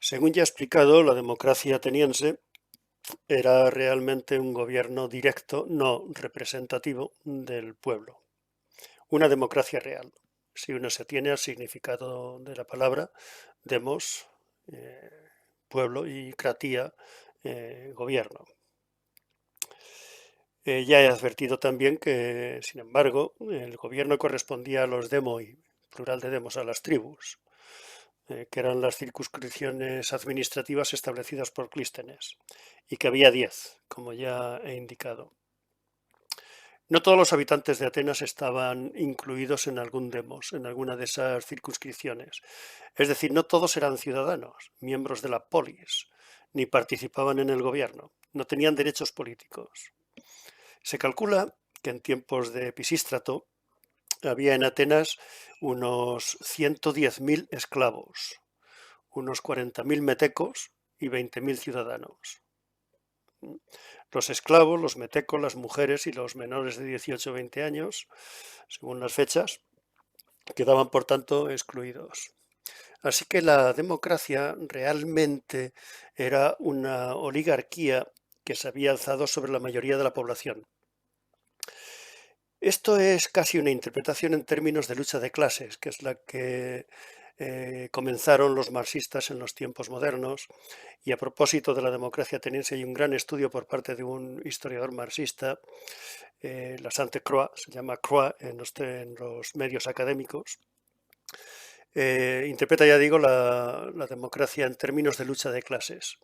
Según ya he explicado, la democracia ateniense era realmente un gobierno directo, no representativo del pueblo. Una democracia real, si uno se atiene al significado de la palabra, demos, eh, pueblo, y kratía, gobierno. Ya he advertido también que, sin embargo, el gobierno correspondía a los demoi, plural de demos, a las tribus, que eran las circunscripciones administrativas establecidas por Clístenes, y que había 10, como ya he indicado. No todos los habitantes de Atenas estaban incluidos en algún demos, en alguna de esas circunscripciones. Es decir, no todos eran ciudadanos, miembros de la polis, ni participaban en el gobierno, no tenían derechos políticos. Se calcula que en tiempos de Pisístrato había en Atenas unos 110.000 esclavos, unos 40.000 metecos y 20.000 ciudadanos. Los esclavos, los metecos, las mujeres y los menores de 18 o 20 años, según las fechas, quedaban por tanto excluidos. Así que la democracia realmente era una oligarquía que se había alzado sobre la mayoría de la población. Esto es casi una interpretación en términos de lucha de clases, que es la que comenzaron los marxistas en los tiempos modernos. Y a propósito de la democracia ateniense, hay un gran estudio por parte de un historiador marxista, la Sante Croix, se llama Croix en los medios académicos. Interpreta, ya digo, la democracia en términos de lucha de clases.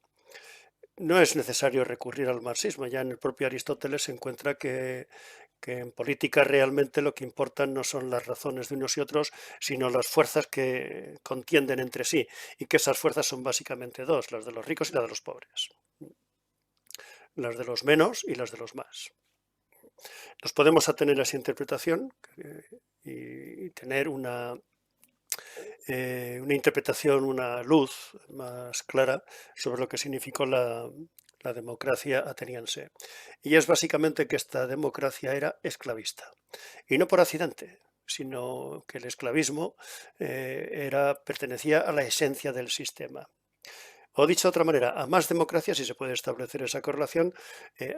No es necesario recurrir al marxismo, ya en el propio Aristóteles se encuentra que en política realmente lo que importan no son las razones de unos y otros, sino las fuerzas que contienden entre sí, y que esas fuerzas son básicamente dos, las de los ricos y las de los pobres, las de los menos y las de los más. Nos podemos atener a esa interpretación y tener una interpretación, una luz más clara sobre lo que significó la democracia ateniense. Y es básicamente que esta democracia era esclavista. Y no por accidente, sino que el esclavismo pertenecía a la esencia del sistema. O dicho de otra manera, a más democracia, si se puede establecer esa correlación,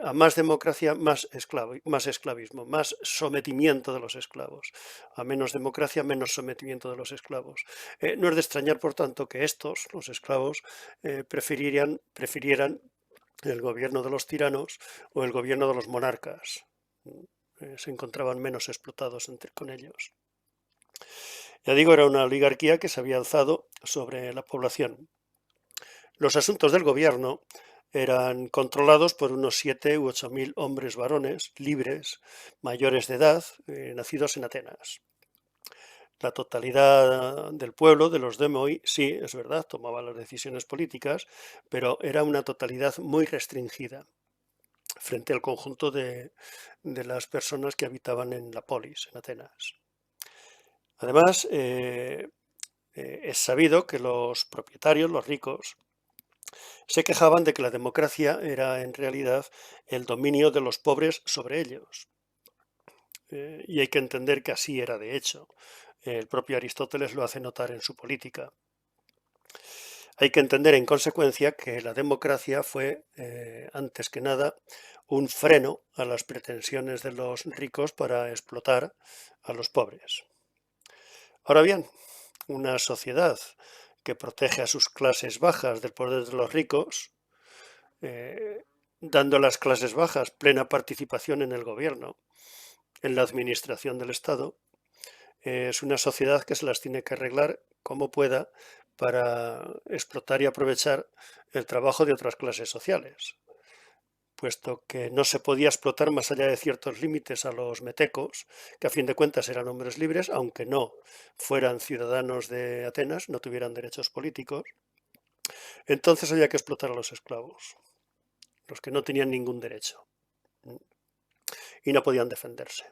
a más democracia, más esclavismo, más sometimiento de los esclavos. A menos democracia, menos sometimiento de los esclavos. No es de extrañar, por tanto, que estos, los esclavos, prefirieran el gobierno de los tiranos o el gobierno de los monarcas. Se encontraban menos explotados con ellos. Ya digo, era una oligarquía que se había alzado sobre la población. Los asuntos del gobierno eran controlados por unos 7 u 8.000 hombres varones libres, mayores de edad, nacidos en Atenas. La totalidad del pueblo, de los demoi, sí, es verdad, tomaba las decisiones políticas, pero era una totalidad muy restringida frente al conjunto de las personas que habitaban en la polis, en Atenas. Además, es sabido que los propietarios, los ricos, se quejaban de que la democracia era en realidad el dominio de los pobres sobre ellos. Y hay que entender que así era de hecho. El propio Aristóteles lo hace notar en su Política. Hay que entender en consecuencia que la democracia fue, antes que nada, un freno a las pretensiones de los ricos para explotar a los pobres. Ahora bien, una sociedad que protege a sus clases bajas del poder de los ricos, dando a las clases bajas plena participación en el gobierno, en la administración del Estado, es una sociedad que se las tiene que arreglar como pueda para explotar y aprovechar el trabajo de otras clases sociales, puesto que no se podía explotar más allá de ciertos límites a los metecos, que a fin de cuentas eran hombres libres, aunque no fueran ciudadanos de Atenas, no tuvieran derechos políticos. Entonces había que explotar a los esclavos, los que no tenían ningún derecho y no podían defenderse.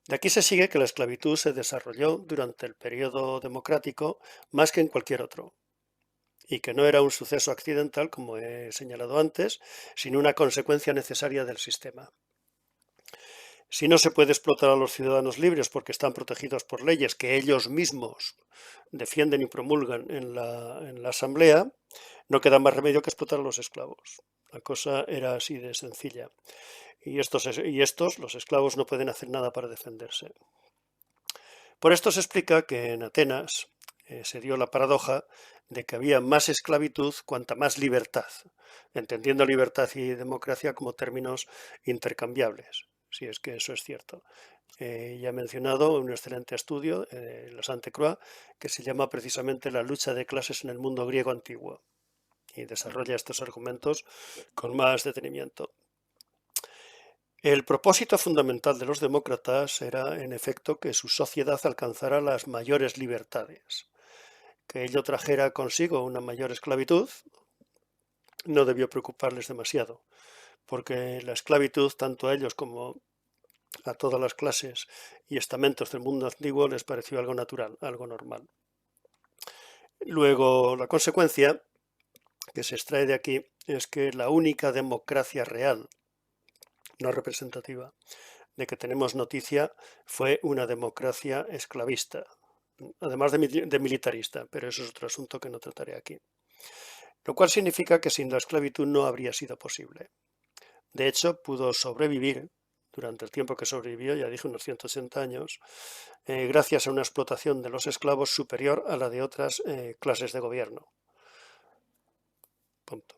De aquí se sigue que la esclavitud se desarrolló durante el periodo democrático más que en cualquier otro, y que no era un suceso accidental, como he señalado antes, sino una consecuencia necesaria del sistema. Si no se puede explotar a los ciudadanos libres porque están protegidos por leyes que ellos mismos defienden y promulgan en la Asamblea, no queda más remedio que explotar a los esclavos. La cosa era así de sencilla. Y estos, los esclavos, no pueden hacer nada para defenderse. Por esto se explica que en Atenas se dio la paradoja de que había más esclavitud cuanta más libertad, entendiendo libertad y democracia como términos intercambiables, si es que eso es cierto. Ya he mencionado un excelente estudio, la Sainte-Croix, que se llama precisamente La lucha de clases en el mundo griego antiguo, y desarrolla estos argumentos con más detenimiento. El propósito fundamental de los demócratas era, en efecto, que su sociedad alcanzara las mayores libertades. Que ello trajera consigo una mayor esclavitud no debió preocuparles demasiado, porque la esclavitud, tanto a ellos como a todas las clases y estamentos del mundo antiguo, les pareció algo natural, algo normal. Luego, la consecuencia que se extrae de aquí es que la única democracia real, no representativa, de que tenemos noticia fue una democracia esclavista, además de militarista, pero eso es otro asunto que no trataré aquí. Lo cual significa que sin la esclavitud no habría sido posible. De hecho, pudo sobrevivir durante el tiempo que sobrevivió, ya dije unos 180 años, gracias a una explotación de los esclavos superior a la de otras clases de gobierno. Punto.